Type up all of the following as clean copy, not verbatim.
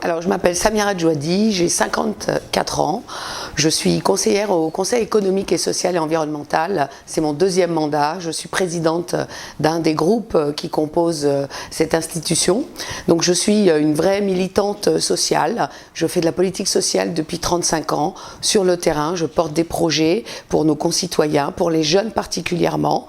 Alors, je m'appelle Samira Djouadi, j'ai 54 ans. Je suis conseillère au Conseil économique et social et environnemental. C'est mon deuxième mandat. Je suis présidente d'un des groupes qui composent cette institution. Donc, je suis une vraie militante sociale. Je fais de la politique sociale depuis 35 ans sur le terrain. Je porte des projets pour nos concitoyens, pour les jeunes particulièrement,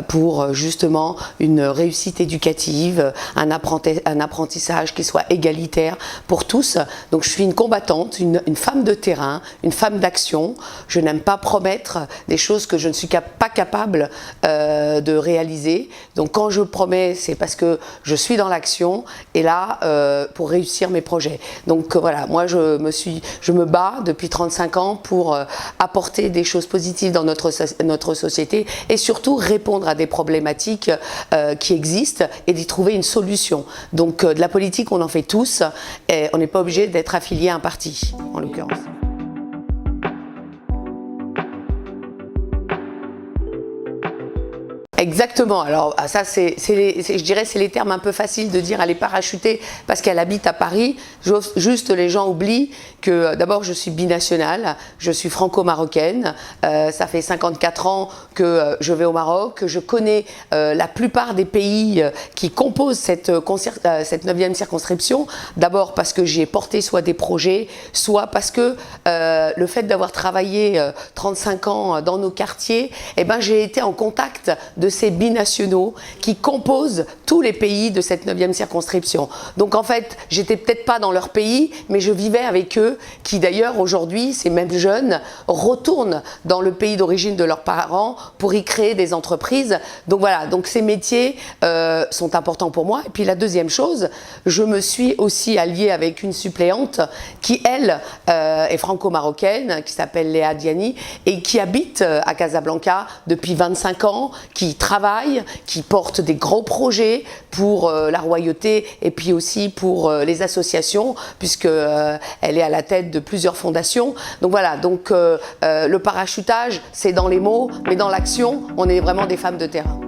pour justement une réussite éducative, un apprentissage qui soit égalitaire pour tous. Donc je suis une combattante, une femme de terrain, une femme d'action. Je n'aime pas promettre des choses que je ne suis pas capable de réaliser. Donc quand je promets, c'est parce que je suis dans l'action et là pour réussir mes projets. Donc voilà, moi je me bats depuis 35 ans pour apporter des choses positives dans notre société et surtout répondre à des problématiques qui existent et d'y trouver une solution. Donc de la politique, on en fait tous. Et on n'est pas obligé d'être affilié à un parti, en l'occurrence. Exactement. Alors ça, je dirais, c'est les termes un peu faciles de dire elle est parachutée parce qu'elle habite à Paris. Juste, les gens oublient que d'abord, je suis binationale, je suis franco-marocaine. Ça fait 54 ans que je vais au Maroc, que je connais la plupart des pays qui composent cette 9e circonscription. D'abord parce que j'y ai porté soit des projets, soit parce que le fait d'avoir travaillé 35 ans dans nos quartiers, eh ben, j'ai été en contact de ces binationaux qui composent tous les pays de cette 9e circonscription. Donc en fait, j'étais peut-être pas dans leur pays, mais je vivais avec eux, qui d'ailleurs aujourd'hui, ces mêmes jeunes, retournent dans le pays d'origine de leurs parents pour y créer des entreprises. Donc voilà, donc ces métiers sont importants pour moi. Et puis la deuxième chose, je me suis aussi alliée avec une suppléante qui, elle, est franco-marocaine, qui s'appelle Léa Diani, et qui habite à Casablanca depuis 25 ans, qui travaille, qui porte des gros projets pour la royauté et puis aussi pour les associations, puisque elle est à la tête de plusieurs fondations. Donc voilà, donc le parachutage, c'est dans les mots, mais dans l'action, on est vraiment des femmes de terrain.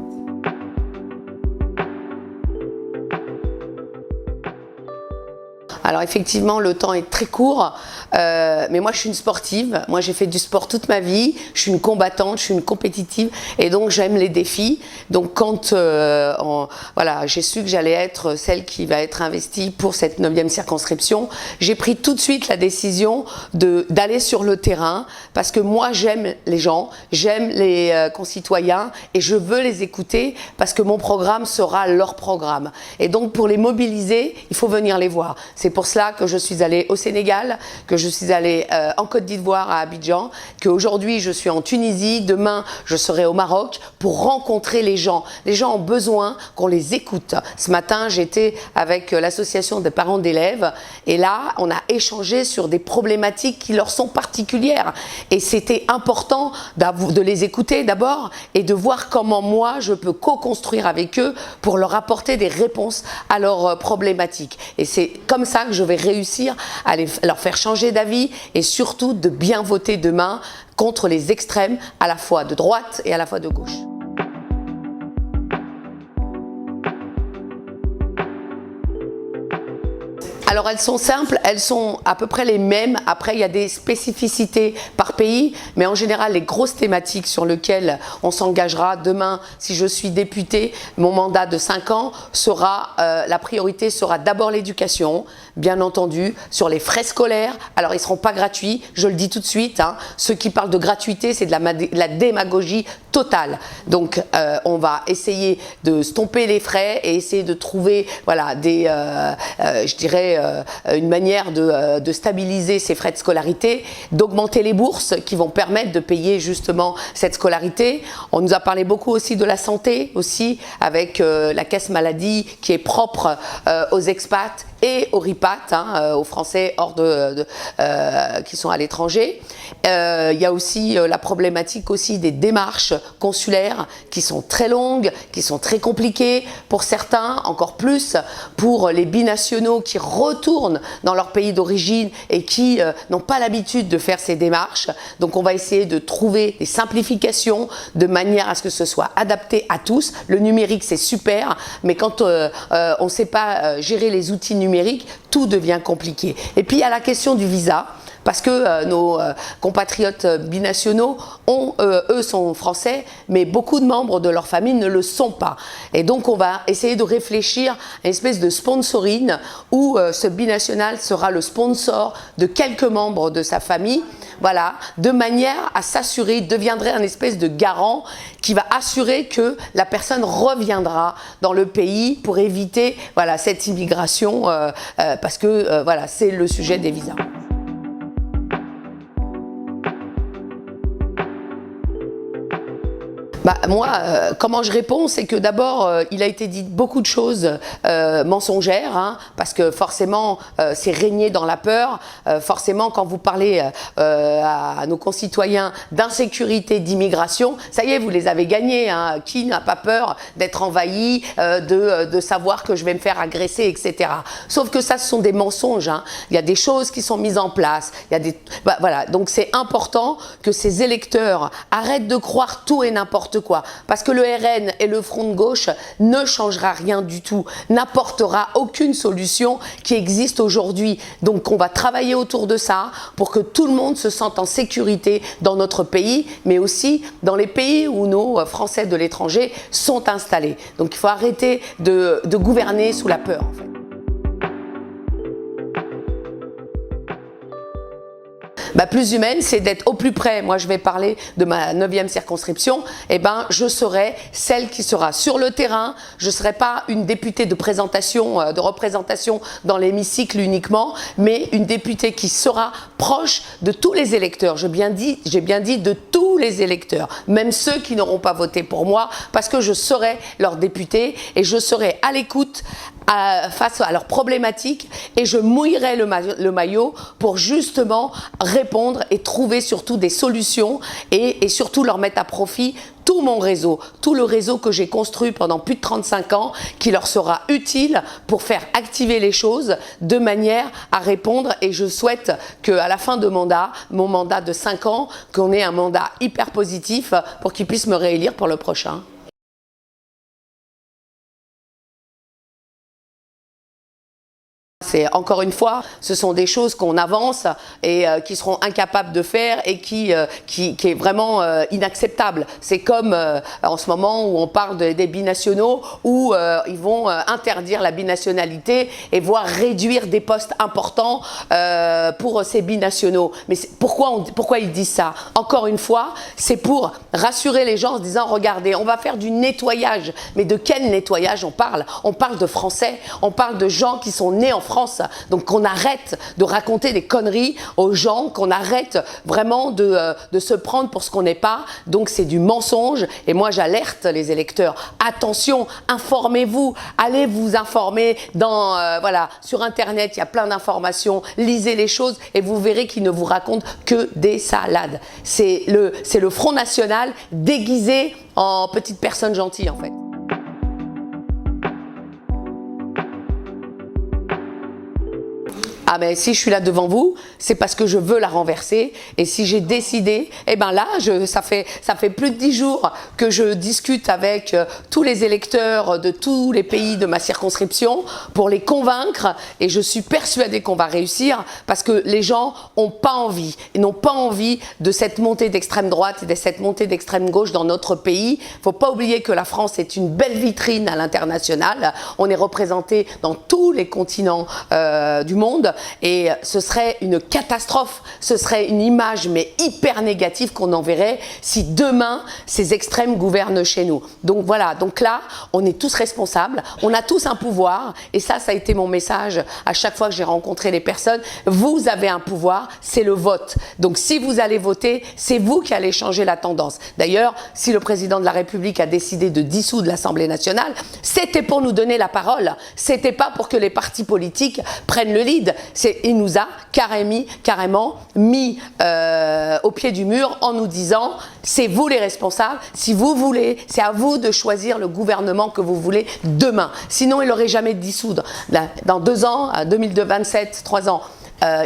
Alors effectivement, le temps est très court, mais moi je suis une sportive, moi j'ai fait du sport toute ma vie, je suis une combattante, je suis une compétitive et donc j'aime les défis. Donc quand voilà, j'ai su que j'allais être celle qui va être investie pour cette 9e circonscription, j'ai pris tout de suite la décision d'aller sur le terrain parce que moi j'aime les gens, j'aime les concitoyens et je veux les écouter parce que mon programme sera leur programme. Et donc pour les mobiliser, il faut venir les voir. C'est pour cela que je suis allée au Sénégal, que je suis allée en Côte d'Ivoire à Abidjan, qu'aujourd'hui je suis en Tunisie, demain je serai au Maroc pour rencontrer les gens. Les gens ont besoin qu'on les écoute. Ce matin j'étais avec l'association des parents d'élèves et là on a échangé sur des problématiques qui leur sont particulières et c'était important de les écouter d'abord et de voir comment moi je peux co-construire avec eux pour leur apporter des réponses à leurs problématiques. Et c'est comme ça que je vais réussir à leur faire changer d'avis et surtout de bien voter demain contre les extrêmes à la fois de droite et à la fois de gauche. Alors elles sont simples, elles sont à peu près les mêmes. Après il y a des spécificités par pays, mais en général les grosses thématiques sur lesquelles on s'engagera demain si je suis députée, mon mandat de 5 ans sera, la priorité sera d'abord l'éducation, bien entendu, sur les frais scolaires. Alors ils ne seront pas gratuits, je le dis tout de suite, hein. Ceux qui parlent de gratuité, c'est de la démagogie totale. Donc on va essayer de stomper les frais et essayer de trouver voilà, je dirais, une manière de stabiliser ces frais de scolarité, d'augmenter les bourses qui vont permettre de payer justement cette scolarité. On nous a parlé beaucoup aussi de la santé, aussi avec la caisse maladie qui est propre aux expats et aux RIPAT, hein, aux Français qui sont à l'étranger. Il y a aussi la problématique aussi des démarches consulaires qui sont très longues, qui sont très compliquées pour certains, encore plus pour les binationaux qui retournent retournent dans leur pays d'origine et qui n'ont pas l'habitude de faire ces démarches. Donc on va essayer de trouver des simplifications de manière à ce que ce soit adapté à tous. Le numérique c'est super, mais quand on ne sait pas gérer les outils numériques, tout devient compliqué. Et puis il y a la question du visa. Parce que nos compatriotes binationaux, eux sont français, mais beaucoup de membres de leur famille ne le sont pas. Et donc on va essayer de réfléchir à une espèce de sponsoring où ce binational sera le sponsor de quelques membres de sa famille, voilà, de manière à s'assurer, il deviendrait un espèce de garant qui va assurer que la personne reviendra dans le pays pour éviter voilà, cette immigration, parce que voilà, c'est le sujet des visas. Moi, comment je réponds, c'est que d'abord, il a été dit beaucoup de choses mensongères, hein, parce que forcément, c'est régner dans la peur. Forcément, quand vous parlez à nos concitoyens d'insécurité, d'immigration, ça y est, vous les avez gagnés. Hein. Qui n'a pas peur d'être envahi, de savoir que je vais me faire agresser, etc. Sauf que ça, ce sont des mensonges. Hein. Il y a des choses qui sont mises en place. Il y a des, voilà. Donc, c'est important que ces électeurs arrêtent de croire tout et n'importe quoi, parce que le RN et le Front de gauche ne changera rien du tout, n'apportera aucune solution qui existe aujourd'hui. Donc on va travailler autour de ça pour que tout le monde se sente en sécurité dans notre pays, mais aussi dans les pays où nos Français de l'étranger sont installés. Donc il faut arrêter de gouverner sous la peur, en fait. Plus humaine, c'est d'être au plus près. Moi, je vais parler de ma 9e circonscription. Eh ben, je serai celle qui sera sur le terrain. Je ne serai pas une députée de présentation, de représentation dans l'hémicycle uniquement, mais une députée qui sera proche de tous les électeurs. J'ai bien dit de tous les électeurs, même ceux qui n'auront pas voté pour moi, parce que je serai leur députée et je serai à l'écoute face à leurs problématiques et je mouillerai le maillot pour justement répondre et trouver surtout des solutions et surtout leur mettre à profit tout mon réseau, tout le réseau que j'ai construit pendant plus de 35 ans qui leur sera utile pour faire activer les choses de manière à répondre et je souhaite qu'à la fin de mon mandat de 5 ans, qu'on ait un mandat hyper positif pour qu'ils puissent me réélire pour le prochain. C'est encore une fois, ce sont des choses qu'on avance et qui seront incapables de faire et qui est vraiment inacceptable. C'est comme en ce moment où on parle des binationaux où ils vont interdire la binationalité et voire réduire des postes importants pour ces binationaux. Mais pourquoi ils disent ça? Encore une fois, c'est pour rassurer les gens en se disant regardez, on va faire du nettoyage. Mais de quel nettoyage on parle? On parle de Français, on parle de gens qui sont nés en France. Donc qu'on arrête de raconter des conneries aux gens, qu'on arrête vraiment de se prendre pour ce qu'on n'est pas. Donc c'est du mensonge et moi j'alerte les électeurs. Attention, informez-vous, allez vous informer voilà, sur internet, il y a plein d'informations, lisez les choses et vous verrez qu'ils ne vous racontent que des salades. C'est le Front National déguisé en petite personne gentille en fait. Ah mais si je suis là devant vous, c'est parce que je veux la renverser et si j'ai décidé, eh ben là, ça fait plus de 10 jours que je discute avec tous les électeurs de tous les pays de ma circonscription pour les convaincre et je suis persuadée qu'on va réussir parce que les gens n'ont pas envie, ils n'ont pas envie de cette montée d'extrême droite et de cette montée d'extrême gauche dans notre pays. Il ne faut pas oublier que la France est une belle vitrine à l'international, on est représenté dans tous les continents du monde. Et ce serait une catastrophe, ce serait une image mais hyper négative qu'on enverrait si demain ces extrêmes gouvernent chez nous. Donc voilà, donc là on est tous responsables, on a tous un pouvoir et ça a été mon message à chaque fois que j'ai rencontré les personnes. Vous avez un pouvoir, c'est le vote. Donc si vous allez voter, c'est vous qui allez changer la tendance. D'ailleurs, si le président de la République a décidé de dissoudre l'Assemblée nationale, c'était pour nous donner la parole, c'était pas pour que les partis politiques prennent le lead. il nous a carrément mis au pied du mur en nous disant c'est vous les responsables, si vous voulez, c'est à vous de choisir le gouvernement que vous voulez demain. Sinon, il n'aurait jamais dissoudre. Dans 2 ans, à 2027, 3 ans,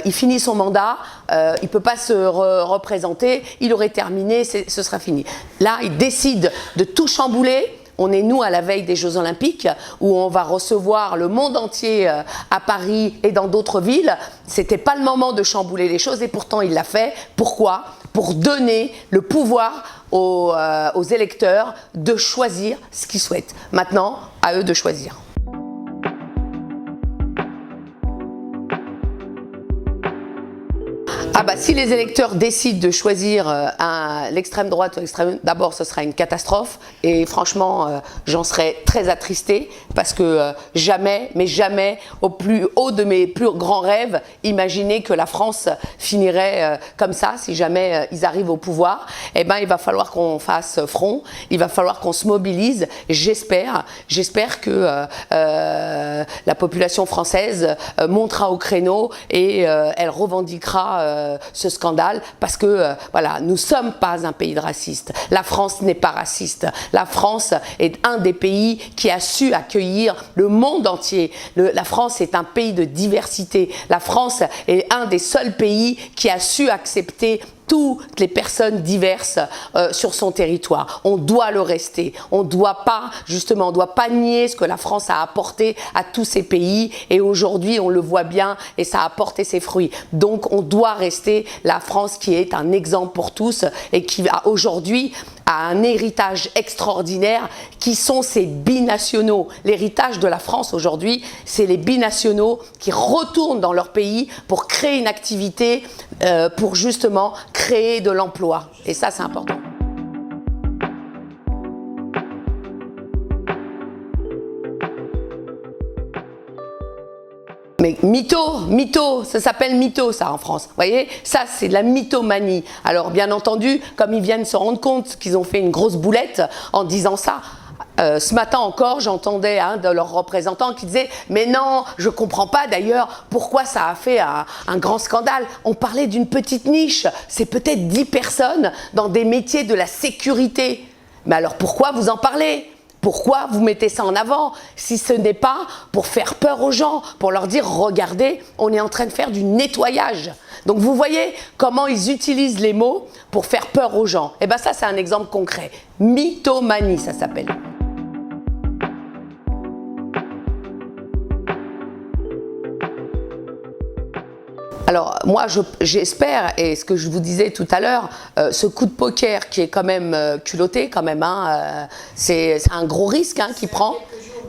il finit son mandat, il ne peut pas se représenter, il aurait terminé, ce sera fini. Là, il décide de tout chambouler. On est, nous, à la veille des Jeux Olympiques, où on va recevoir le monde entier à Paris et dans d'autres villes. Ce n'était pas le moment de chambouler les choses, et pourtant il l'a fait. Pourquoi? Pour donner le pouvoir aux électeurs de choisir ce qu'ils souhaitent. Maintenant, à eux de choisir. Ah bah, si les électeurs décident de choisir l'extrême droite ou l'extrême, d'abord ce sera une catastrophe et franchement j'en serais très attristée parce que jamais, mais jamais au plus haut de mes plus grands rêves, imaginer que la France finirait comme ça si jamais ils arrivent au pouvoir. Eh ben il va falloir qu'on fasse front, il va falloir qu'on se mobilise. J'espère que la population française montera au créneau et elle revendiquera ce scandale parce que voilà, nous ne sommes pas un pays de racistes. La France n'est pas raciste. La France est un des pays qui a su accueillir le monde entier. La France est un pays de diversité. La France est un des seuls pays qui a su accepter toutes les personnes diverses sur son territoire. On doit le rester. On doit pas, justement, on doit pas nier ce que la France a apporté à tous ces pays. Et aujourd'hui, on le voit bien et ça a porté ses fruits. Donc, on doit rester la France qui est un exemple pour tous et qui a aujourd'hui un héritage extraordinaire qui sont ces binationaux. L'héritage de la France aujourd'hui, c'est les binationaux qui retournent dans leur pays pour créer une activité, pour justement créer de l'emploi. Et ça, c'est important. Mais mytho, ça s'appelle mytho ça en France. Vous voyez, ça c'est de la mythomanie. Alors bien entendu, comme ils viennent se rendre compte qu'ils ont fait une grosse boulette en disant ça, ce matin encore, j'entendais un de leurs représentants qui disait « Mais non, je ne comprends pas d'ailleurs pourquoi ça a fait un grand scandale. On parlait d'une petite niche, c'est peut-être 10 personnes dans des métiers de la sécurité. Mais alors pourquoi vous en parlez ? Pourquoi vous mettez ça en avant si ce n'est pas pour faire peur aux gens, pour leur dire « Regardez, on est en train de faire du nettoyage ». Donc vous voyez comment ils utilisent les mots pour faire peur aux gens. Et bien ça, c'est un exemple concret. Mythomanie, ça s'appelle. Alors moi j'espère, et ce que je vous disais tout à l'heure, ce coup de poker qui est quand même culotté quand même, hein, c'est un gros risque hein, qu'il prend.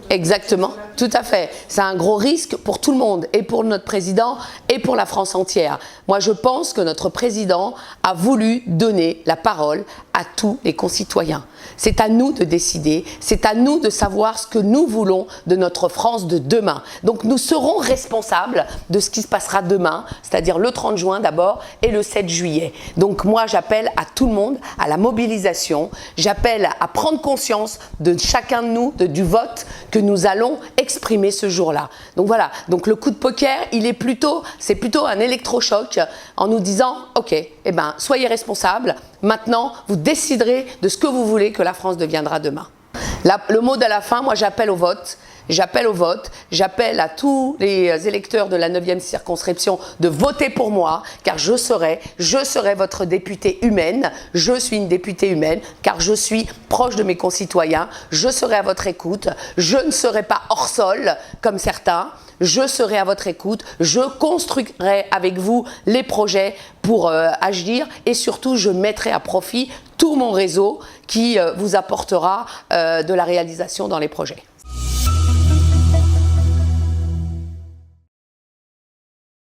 Exactement, tout à fait. C'est un gros risque pour tout le monde, et pour notre président, et pour la France entière. Moi, je pense que notre président a voulu donner la parole à tous les concitoyens. C'est à nous de décider, c'est à nous de savoir ce que nous voulons de notre France de demain. Donc, nous serons responsables de ce qui se passera demain, c'est-à-dire le 30 juin d'abord et le 7 juillet. Donc, moi, j'appelle à tout le monde à la mobilisation, j'appelle à prendre conscience de chacun de nous, du vote que nous allons exprimer ce jour-là. Donc voilà, donc le coup de poker, c'est plutôt un électrochoc en nous disant « Ok, eh ben, soyez responsables, maintenant vous déciderez de ce que vous voulez que la France deviendra demain ». Le mot de la fin, moi j'appelle au vote. J'appelle à tous les électeurs de la 9e circonscription de voter pour moi, car je serai votre députée humaine. Je suis une députée humaine, car je suis proche de mes concitoyens. Je serai à votre écoute. Je ne serai pas hors sol, comme certains. Je serai à votre écoute. Je construirai avec vous les projets pour agir, et surtout, je mettrai à profit tout mon réseau qui vous apportera de la réalisation dans les projets.